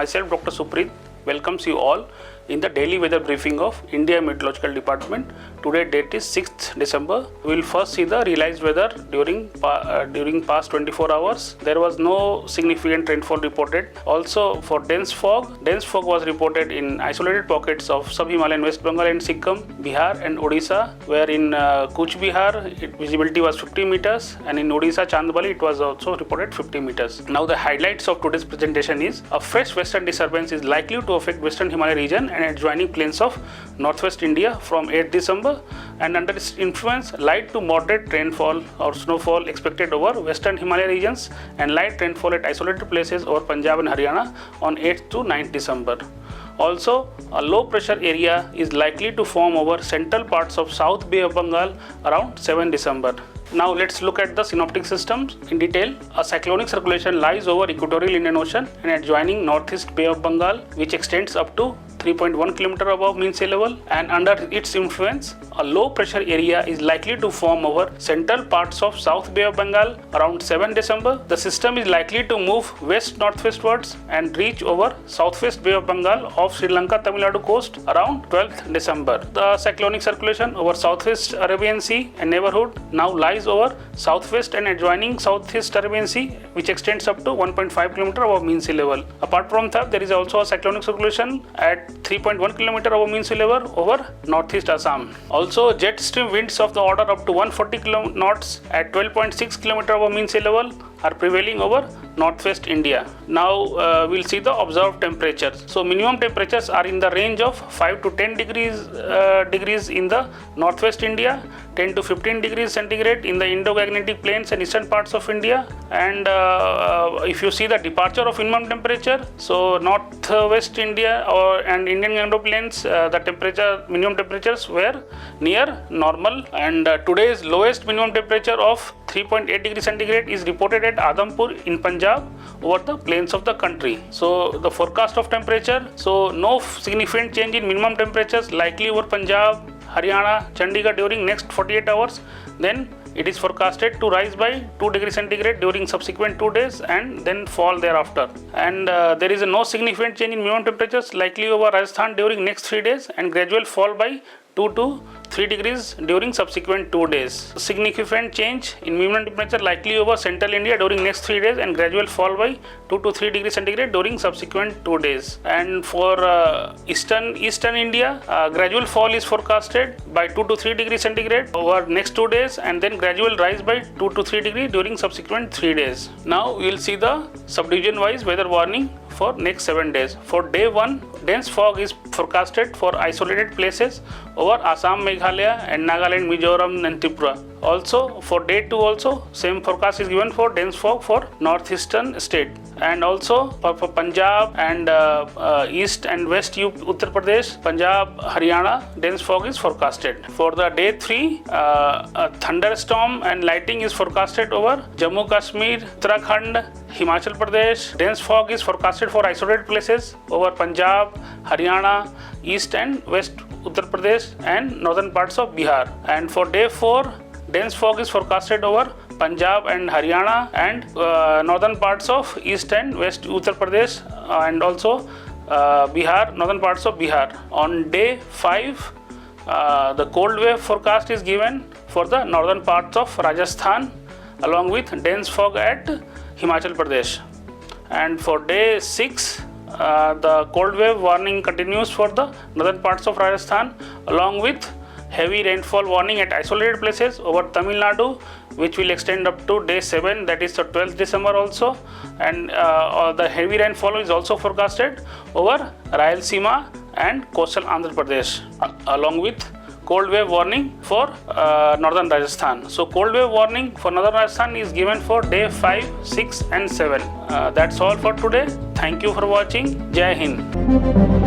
myself Dr. Suprit welcomes you all in the daily weather briefing of India Meteorological Department. Today date is 6th December. We will first see the realized weather during past 24 hours. There was no significant rainfall reported. Also for dense fog was reported in isolated pockets of sub-Himalayan West Bengal and Sikkim, Bihar and Odisha, where in Cooch Behar visibility was 50 meters and in Odisha Chandbali it was also reported 50 meters. Now the highlights of today's presentation is a fresh western disturbance is likely to affect western Himalaya region and adjoining plains of northwest India from 8th December, and under its influence light to moderate rainfall or snowfall expected over western Himalaya regions and light rainfall at isolated places over Punjab and Haryana on 8th to 9th December. Also, a low pressure area is likely to form over central parts of South Bay of Bengal around 7 December. Now let's look at the synoptic systems in detail. A cyclonic circulation lies over equatorial Indian Ocean and adjoining northeast Bay of Bengal, which extends up to 3.1 km above mean sea level, and under its influence a low pressure area is likely to form over central parts of South Bay of Bengal around 7 December. The system is likely to move west northwestwards and reach over southwest Bay of Bengal off Sri Lanka Tamil Nadu coast around 12th December. The cyclonic circulation over southwest Arabian Sea and neighborhood now lies over southwest and adjoining southeast Arabian Sea, which extends up to 1.5 km above mean sea level. Apart from that, there is also a cyclonic circulation at 3.1 km above mean sea level over northeast Assam. Also, jet stream winds of the order up to 140 knots at 12.6 km above mean sea level are prevailing over northwest India. Now we'll see the observed temperatures. So minimum temperatures are in the range of 5 to 10 degrees in the northwest India, 10 to 15 degrees centigrade in the Indo-Gangetic plains and eastern parts of India. And if you see the departure of minimum temperature, so northwest India and Indian Gangetic plains, the minimum temperatures were near normal, and today's lowest minimum temperature of 3.8 degrees centigrade is reported at Adhampur in Punjab over the plains of the country. So the forecast of temperature, so no significant change in minimum temperatures likely over Punjab, Haryana, Chandigarh during next 48 hours. Then it is forecasted to rise by 2 degrees centigrade during subsequent 2 days and then fall thereafter. And there is no significant change in minimum temperatures likely over Rajasthan during next 3 days and gradual fall by 2 to 3 degrees during subsequent 2 days. Significant change in minimum temperature likely over central India during next 3 days and gradual fall by 2 to 3 degrees centigrade during subsequent 2 days. And for eastern India, gradual fall is forecasted by 2 to 3 degrees centigrade over next 2 days and then gradual rise by 2 to 3 degrees during subsequent 3 days. Now we will see the subdivision wise weather warning for next 7 days. For day 1, dense fog is forecasted for isolated places over Assam, Meghalaya and Nagaland, Mizoram and Tripura. Also for day 2 also same forecast is given for dense fog for northeastern state, and also for Punjab and east and west Uttar Pradesh, Punjab, Haryana dense fog is forecasted. For the day 3, a thunderstorm and lightning is forecasted over Jammu Kashmir, Uttarakhand, Himachal Pradesh. Dense fog is forecasted for isolated places over Punjab, Haryana, east and west Uttar Pradesh and northern parts of Bihar. And for day 4, dense fog is forecasted over Punjab and Haryana and northern parts of east and west Uttar Pradesh and also Bihar, northern parts of Bihar. On day 5, the cold wave forecast is given for the northern parts of Rajasthan along with dense fog at Himachal Pradesh. And for day 6, the cold wave warning continues for the northern parts of Rajasthan along with heavy rainfall warning at isolated places over Tamil Nadu, which will extend up to day 7, that is the 12th December also. And the heavy rainfall is also forecasted over Rayalaseema and coastal Andhra Pradesh along with cold wave warning for northern Rajasthan. So cold wave warning for northern Rajasthan is given for day 5, 6 and 7. That's all for today. Thank you for watching. Jai Hind.